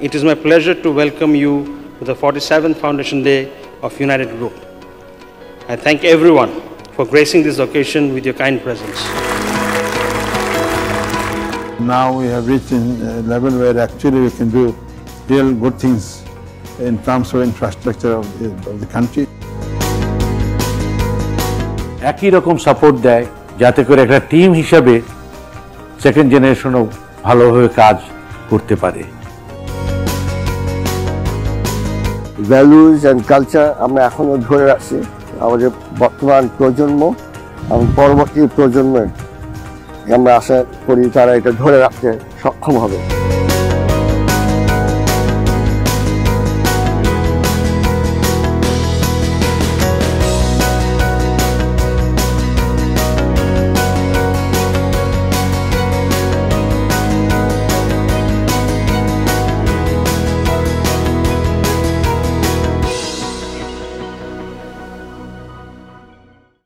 it is my pleasure to welcome you to the 47th Foundation Day of United Group. I thank everyone for gracing this occasion with your kind presence. Now we have reached a level where actually we can do real good things in terms of infrastructure of the country. একই রকম support দেয় যাতে করে একটা team হিসাবে second জেনারেশনও ভালোভাবে কাজ করতে পারে। ভ্যালুজ অ্যান্ড কালচার আমরা এখনো ধরে রাখছি। আমাদের বর্তমান প্রজন্ম এবং পরবর্তী প্রজন্মের আমরা আশা করি তারা এটা ধরে রাখতে সক্ষম হবে।